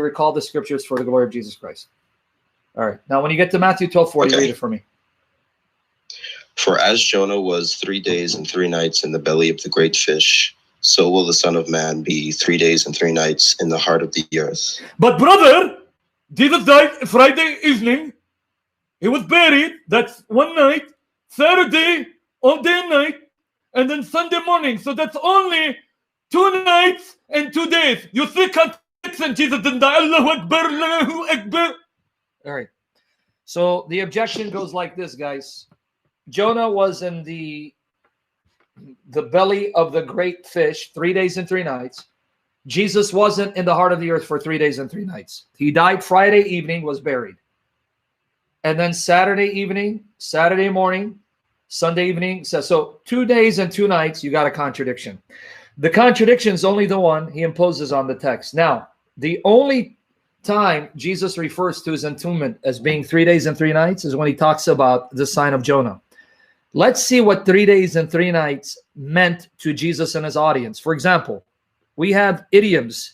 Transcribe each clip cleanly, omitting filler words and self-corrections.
recall the scriptures for the glory of Jesus Christ. All right. Now, when you get to Matthew 12:40, Okay. read it for me. For as Jonah was 3 days and 3 nights in the belly of the great fish, so will the Son of Man be 3 days and 3 nights in the heart of the earth. But brother, Jesus died Friday evening. He was buried. That's one night. Saturday, all day and night. And then Sunday morning. So that's only 2 nights and 2 days. You see contradiction. Jesus didn't die. Allahu Akbar, Allahu Akbar. All right. So the objection goes like this, guys. Jonah was in the belly of the great fish 3 days and 3 nights. Jesus wasn't in the heart of the earth for 3 days and 3 nights. He died Friday evening, was buried. And then Saturday evening, Saturday morning, Sunday evening. So 2 days and 2 nights, you got a contradiction. The contradiction is only the one he imposes on the text. Now, the only time Jesus refers to his entombment as being 3 days and 3 nights is when he talks about the sign of Jonah. Let's see what 3 days and 3 nights meant to Jesus and his audience. For example, we have idioms,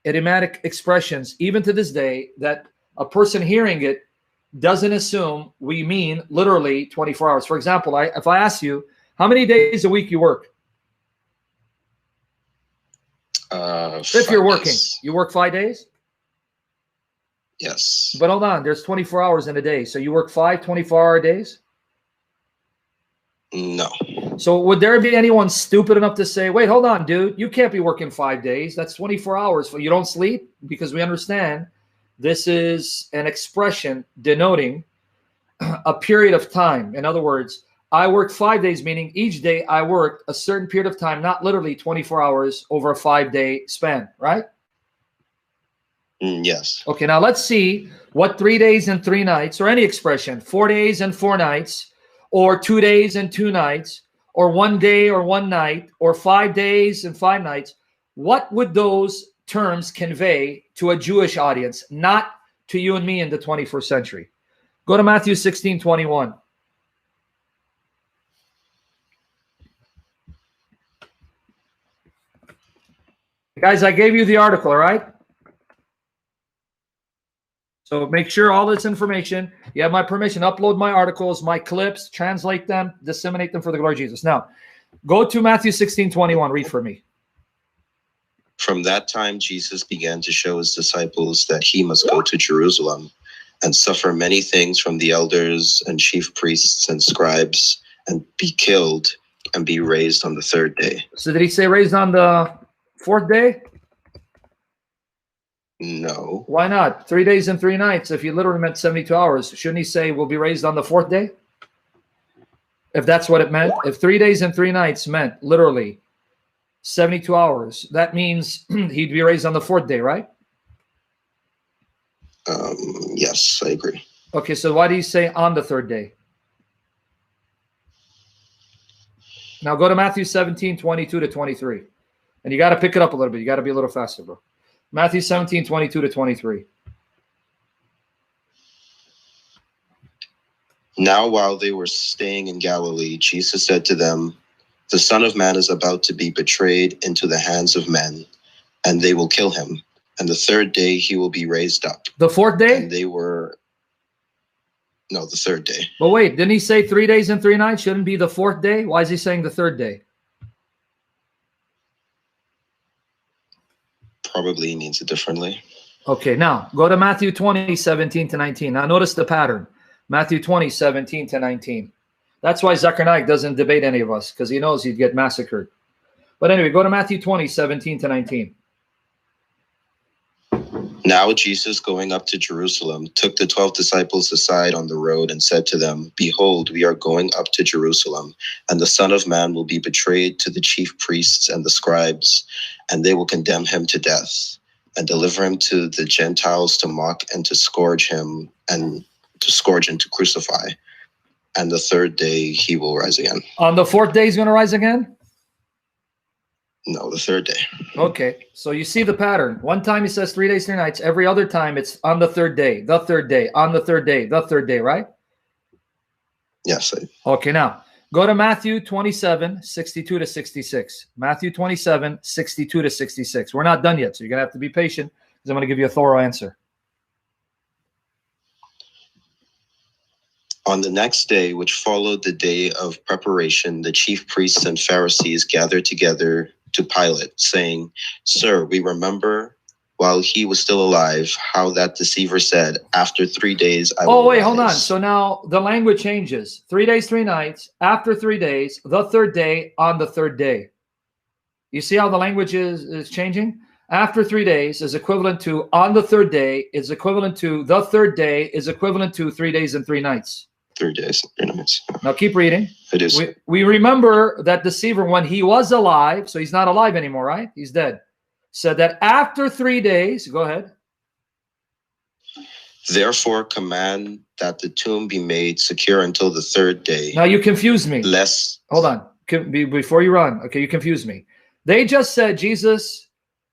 idiomatic expressions, even to this day, that a person hearing it doesn't assume we mean literally 24 hours. For example, if I ask you, how many days a week you work? If you're working, you work 5 days? Yes. But hold on, there's 24 hours in a day. So you work 5 24-hour days? No. So would there be anyone stupid enough to say, wait, hold on, dude, you can't be working 5 days. That's 24 hours. You don't sleep? Because we understand this is an expression denoting a period of time. In other words, I worked 5 days, meaning each day I worked a certain period of time, not literally 24 hours over a 5-day span, right? Yes. Okay, now let's see what 3 days and 3 nights, or any expression, 4 days and 4 nights, or 2 days and 2 nights, or 1 day or 1 night, or 5 days and 5 nights. What would those terms convey to a Jewish audience, not to you and me in the 21st century? Go to Matthew 16:21. Guys, I gave you the article, all right? So make sure all this information, you have my permission, upload my articles, my clips, translate them, disseminate them for the glory of Jesus. Now, go to Matthew 16:21. Read for me. From that time, Jesus began to show his disciples that he must go to Jerusalem and suffer many things from the elders and chief priests and scribes and be killed and be raised on the 3rd day. So did he say raised on the 4th day? No. Why not? 3 days and 3 nights. If he literally meant 72 hours, shouldn't he say will be raised on the 4th day? If that's what it meant. If 3 days and 3 nights meant literally 72 hours, that means he'd be raised on the 4th day, right? Yes, I agree. Okay, so why do you say on the 3rd day? Now go to Matthew 17:22-23. And you got to pick it up a little bit. You got to be a little faster, bro. Matthew 17:22-23. Now, while they were staying in Galilee, Jesus said to them, the Son of Man is about to be betrayed into the hands of men, and they will kill him. And the 3rd day he will be raised up. The 4th day? And they were... No, the 3rd day. But wait, didn't he say 3 days and 3 nights? Shouldn't be the 4th day? Why is he saying the 3rd day? Probably means it differently. Okay, now go to Matthew 20:17-19. Now notice the pattern. Matthew 20:17-19. That's why Zechariah doesn't debate any of us, because he knows he'd get massacred. But anyway, go to Matthew 20:17-19. Now Jesus, going up to Jerusalem, took the 12 disciples aside on the road and said to them, behold, we are going up to Jerusalem, and the Son of Man will be betrayed to the chief priests and the scribes, and they will condemn him to death and deliver him to the Gentiles to mock and to scourge him and to crucify. And the 3rd day he will rise again. On the 4th day he's going to rise again? No, the 3rd day. Okay, so you see the pattern. One time he says 3 days, 3 nights. Every other time it's on the 3rd day, the 3rd day, on the 3rd day, the 3rd day, right? Yes. Okay, now go to Matthew 27:62-66. Matthew 27:62-66. We're not done yet, so you're going to have to be patient Because I'm going to give you a thorough answer. On the next day, which followed the day of preparation, the chief priests and Pharisees gathered together to Pilate, saying, "Sir, we remember while he was still alive how that deceiver said, 'After 3 days I will Oh, wait, hold on. rise.'" So now the language changes. 3 days, 3 nights, after 3 days, the third day, on the third day. You see how the language is changing? After 3 days is equivalent to on the third day, is equivalent to the third day, is equivalent to 3 days and 3 nights. 3 days, 3 nights. Now keep reading. It is. We remember that deceiver when he was alive, so he's not alive anymore, right? He's dead. Said that after 3 days, go ahead. Therefore, command that the tomb be made secure until the third day. Now you confused me. Lest. Hold on. Before you run, okay, you confused me. They just said Jesus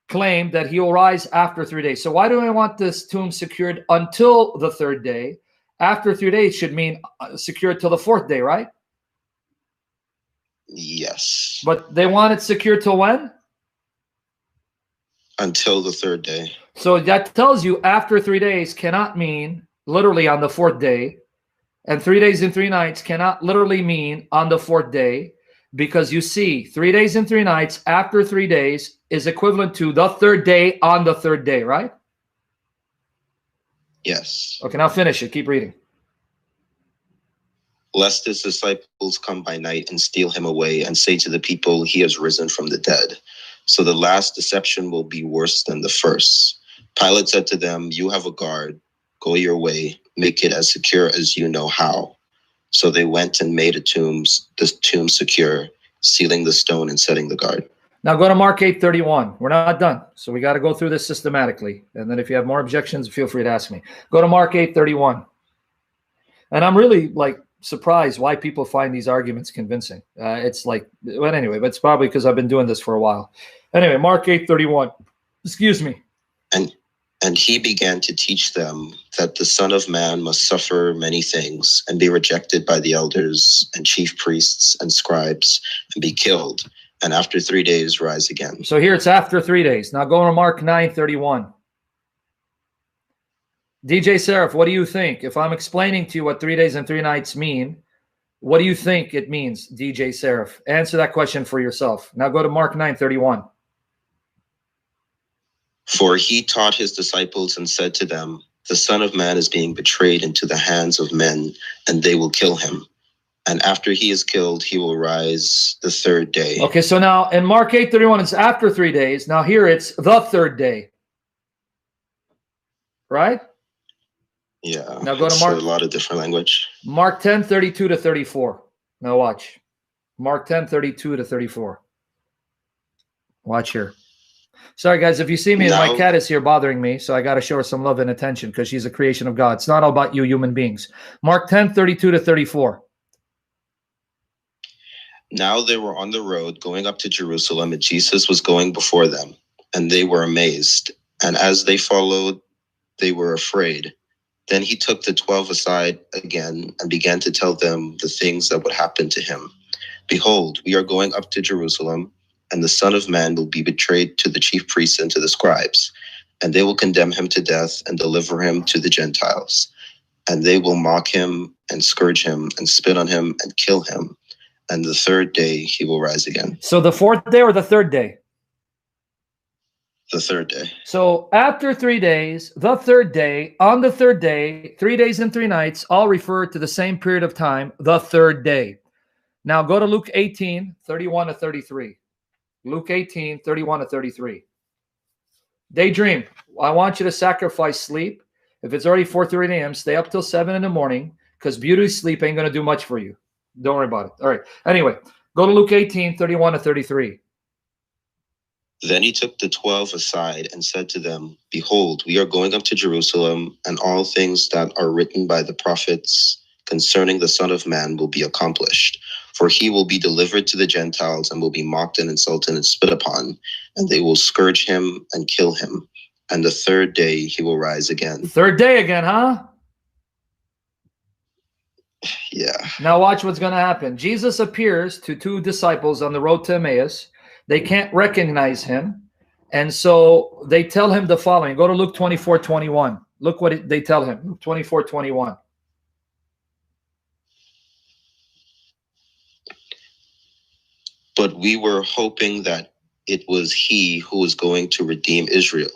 claimed that he will rise after 3 days. So why do I want this tomb secured until the third day? After 3 days should mean secured till the fourth day, right? Yes. But they want it secured till when? Until the third day. So that tells you after 3 days cannot mean literally on the fourth day. And 3 days and 3 nights cannot literally mean on the fourth day. Because you see, 3 days and 3 nights after 3 days is equivalent to the third day on the third day, right? Yes. Okay, now finish it. Keep reading. Lest his disciples come by night and steal him away and say to the people, "He has risen from the dead." So the last deception will be worse than the first. Pilate said to them, "You have a guard. Go your way. Make it as secure as you know how." So they went and made the tomb secure, sealing the stone and setting the guard. Now go to Mark 8:31. We're not done. So we got to go through this systematically. And then if you have more objections, feel free to ask me. Go to Mark 8:31. And I'm really like surprised why people find these arguments convincing. It's like, well, anyway, but it's probably because I've been doing this for a while. Anyway, Mark 8:31. Excuse me. And he began to teach them that the Son of Man must suffer many things and be rejected by the elders and chief priests and scribes and be killed, and after 3 days rise again. So here it's after 3 days. Now go to Mark 9:31. DJ Seraph, what do you think? If I'm explaining to you what 3 days and 3 nights mean, what do you think it means, DJ Seraph? Answer that question for yourself. Now go to Mark 9:31. For he taught his disciples and said to them, "The Son of Man is being betrayed into the hands of men, and they will kill him. And after he is killed, he will rise the third day." Okay, so now in Mark 8:31, it's after 3 days. Now here it's the third day. Right? Yeah. Now go to Mark. A lot of different language. Mark 10:32 to 34. Now watch. Mark 10:32 to 34. Watch here. Sorry, guys, if you see me and my cat is here bothering me, so I got to show her some love and attention because she's a creation of God. It's not all about you human beings. Mark 10:32 to 34. Now they were on the road going up to Jerusalem, and Jesus was going before them, and they were amazed. And as they followed, they were afraid. Then he took the 12 aside again and began to tell them the things that would happen to him. "Behold, we are going up to Jerusalem, and the Son of Man will be betrayed to the chief priests and to the scribes, and they will condemn him to death and deliver him to the Gentiles. And they will mock him and scourge him and spit on him and kill him. And the third day he will rise again." So the fourth day or the third day? The third day. So after 3 days, the third day, on the third day, 3 days and 3 nights, all refer to the same period of time, the third day. Now go to Luke 18:31 to 33. Luke 18:31 to 33. Daydream, I want you to sacrifice sleep. If it's already 4:30 a.m., stay up till 7 in the morning because beauty sleep ain't going to do much for you. Don't worry about it. All right. Anyway, go to Luke 18:31 to 33. Then he took the 12 aside and said to them, "Behold, we are going up to Jerusalem, and all things that are written by the prophets concerning the Son of Man will be accomplished. For he will be delivered to the Gentiles and will be mocked and insulted and spit upon, and they will scourge him and kill him. And the third day he will rise again." Third day again, huh? Yeah. Now watch what's going to happen. Jesus appears to 2 disciples on the road to Emmaus. They can't recognize him. And so they tell him the following. Go to Luke 24:21. Look what they tell him. Luke 24:21. But we were hoping that it was he who was going to redeem Israel.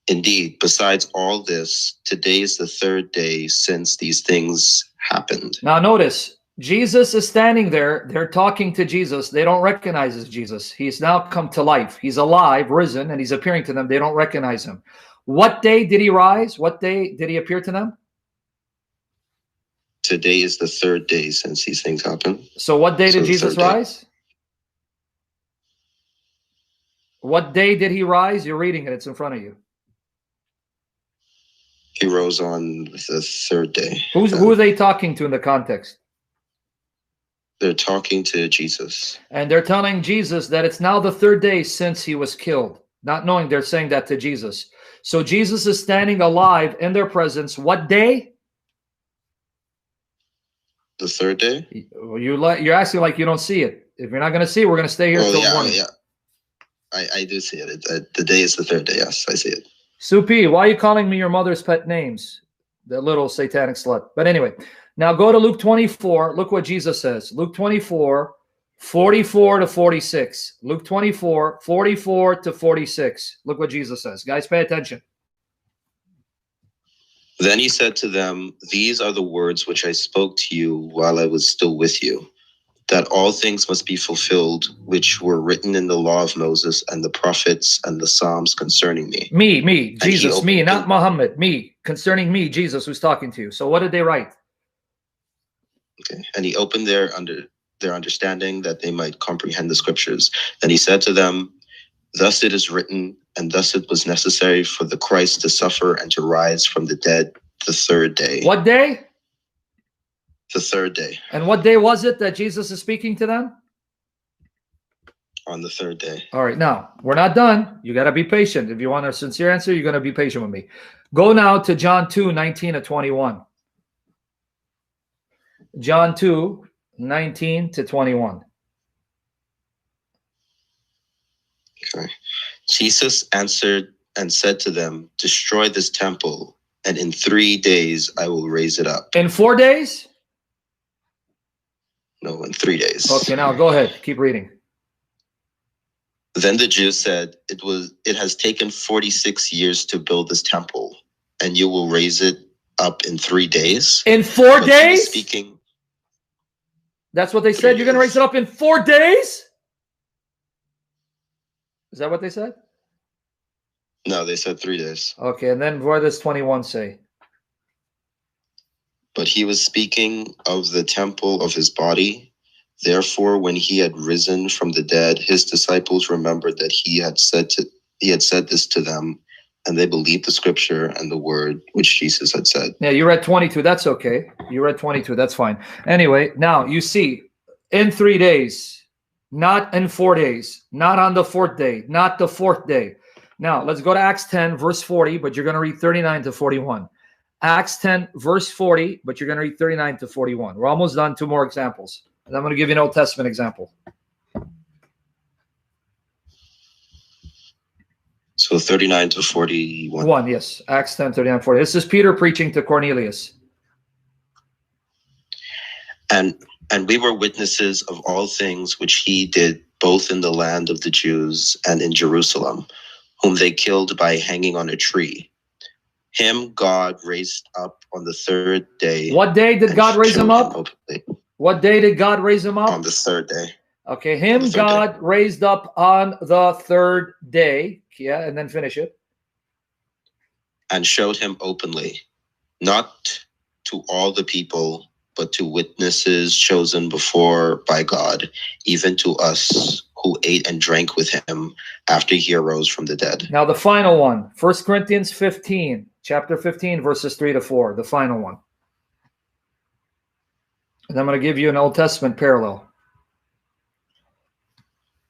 Indeed, besides all this, today is the third day since these things happened. Now notice, Jesus is standing there. They're talking to Jesus. They don't recognize as Jesus. He's now come to life. He's alive, risen, and he's appearing to them. They don't recognize him. What day did he rise? What day did he appear to them? Today is the third day since these things happened. So what day So did the Jesus third day. rise? What day did he rise? You're reading it. It's in front of you. He rose on the third day. Who are they talking to in the context? They're talking to Jesus. And they're telling Jesus that it's now the third day since he was killed. Not knowing they're saying that to Jesus. So Jesus is standing alive in their presence. What day? The third day? You're asking like you don't see it. If you're not going to see it, we're going to stay here till morning. Yeah. I do see it. The day is the third day. Yes, I see it. Supi, why are you calling me your mother's pet names? The little satanic slut. But anyway, now go to Luke 24. Look what Jesus says. Luke 24, 44 to 46. Luke 24, 44 to 46. Look what Jesus says. Guys, pay attention. Then he said to them, "These are the words which I spoke to you while I was still with you, that all things must be fulfilled which were written in the law of Moses and the prophets and the Psalms concerning me." Me, Jesus, me, not Muhammad, me. Concerning me, Jesus, who's talking to you. So what did they write? Okay. And he opened their understanding that they might comprehend the scriptures. Then he said to them, "Thus it is written, and thus it was necessary for the Christ to suffer and to rise from the dead the third day." What day? The third day. And what day was it that Jesus is speaking to them? On the third day. All right, now, we're not done. You got to be patient. If you want a sincere answer, you're going to be patient with me. Go now to John 2, 19 to 21. John 2, 19 to 21. Okay. Jesus answered and said to them, "Destroy this temple, and in 3 days I will raise it up." In 4 days? No, in 3 days. Okay, now go ahead. Keep reading. Then the Jews said, It has taken 46 years to build this temple, and you will raise it up in 3 days? In 4 But he was days? speaking. That's what they said? You're going to raise it up in 4 days? Is that what they said? No, they said 3 days. Okay, and then what does 21 say? But he was speaking of the temple of his body. Therefore, when he had risen from the dead, his disciples remembered that he had said this to them, and they believed the scripture and the word which Jesus had said. Yeah, you read 22. That's okay. You read 22. That's fine. Anyway, now you see, in 3 days, not in 4 days, not on the fourth day, not the fourth day. Now, let's go to Acts 10, verse 40, but you're going to read 39 to 41. Acts 10, verse 40, but you're going to read 39 to 41. We're almost done. 2 more examples. And I'm going to give you an Old Testament example. So 39 to 41. 1, yes. Acts 10, 39, 40. This is Peter preaching to Cornelius. And we were witnesses of all things which he did, both in the land of the Jews and in Jerusalem, whom they killed by hanging on a tree. Him God raised up on the third day. What day did God raise him up? What day did God raise him up? On the third day. Okay, him God raised up on the third day. Yeah, and then finish it. And showed him openly, not to all the people, but to witnesses chosen before by God, even to us who ate and drank with him after he arose from the dead. Now the final one, 1 Corinthians 15, chapter 15, verses 3 to 4, the final one. And I'm going to give you an Old Testament parallel.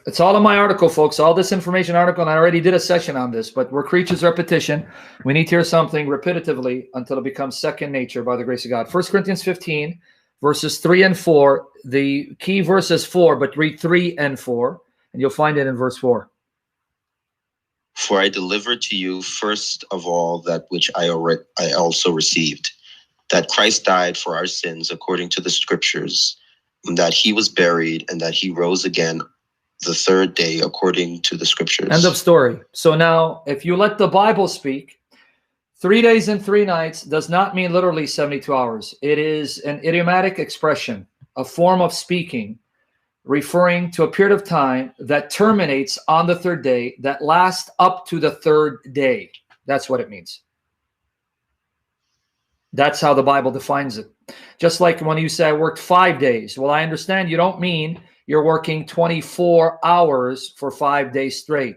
It's all in my article, folks. All this information article, and I already did a session on this, but we're creatures of repetition. We need to hear something repetitively until it becomes second nature by the grace of God. 1 Corinthians 15, verses 3 and 4. The key verse is 4, but read 3 and 4, and you'll find it in verse 4. For I delivered to you first of all that which I also received, that Christ died for our sins according to the scriptures, and that he was buried, and that he rose again the third day according to the scriptures. End of story. So now, if you let the Bible speak, 3 days and 3 nights does not mean literally 72 hours. It is an idiomatic expression, a form of speaking, referring to a period of time that terminates on the third day, that lasts up to the third day. That's what it means. That's how the Bible defines it. Just like when you say I worked 5 days. Well, I understand you don't mean you're working 24 hours for 5 days straight.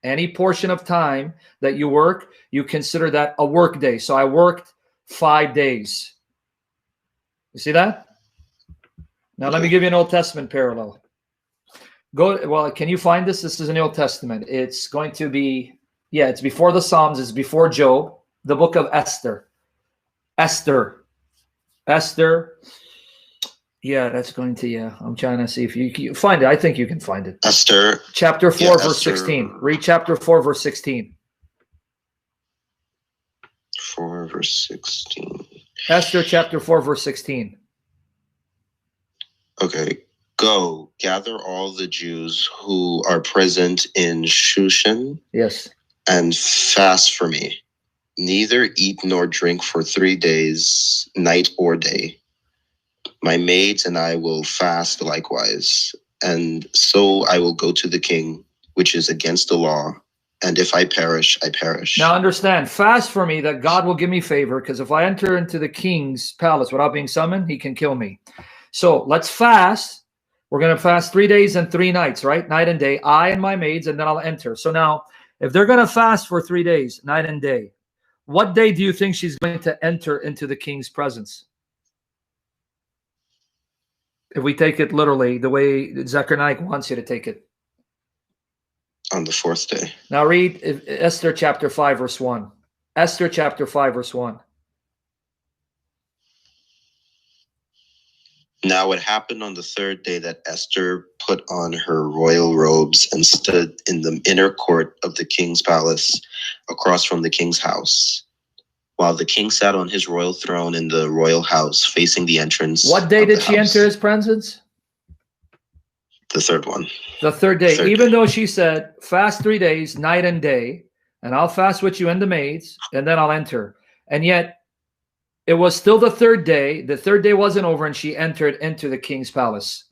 Any portion of time that you work, you consider that a work day. So I worked 5 days. You see that? Now let me give you an Old Testament parallel. Well, can you find this? This is an Old Testament. It's going to be, yeah, it's before the Psalms. It's before Job. The book of Esther. Esther. Yeah, that's going to, yeah. I'm trying to see if you find it. I think you can find it. Esther. Chapter 4, Yeah, verse Esther. 16. Read chapter 4, verse 16. 4 verse 16. Esther chapter 4, verse 16. Okay. Go, gather all the Jews who are present in Shushan, Yes. and fast for me. Neither eat nor drink for 3 days, night or day. My maids and I will fast likewise, and so I will go to the king, which is against the law. And if I perish, I perish. Now understand, fast for me that God will give me favor, because if I enter into the king's palace without being summoned, he can kill me. So let's fast. We're going to fast 3 days and 3 nights, right? Night and day, I and my maids, and then I'll enter. So now, if they're going to fast for 3 days, night and day, what day do you think she's going to enter into the king's presence? If we take it literally, the way Zechariah wants you to take it. On the 4th day. Now read Esther chapter 5, verse 1. Esther chapter 5, verse 1. Now it happened on the 3rd day that Esther put on her royal robes and stood in the inner court of the king's palace across from the king's house, while the king sat on his royal throne in the royal house facing the entrance. What day of did the she house. enter his presence? The 3rd one. The 3rd day. Third Even day. though she said, fast 3 days, night and day, and I'll fast with you and the maids, and then I'll enter. And yet, it was still the 3rd day. The 3rd day wasn't over, and she entered into the king's palace.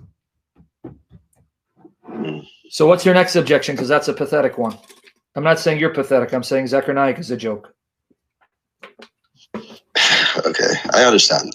So what's your next objection? Because that's a pathetic one. I'm not saying you're pathetic. I'm saying Zechariah is a joke. Okay, I understand.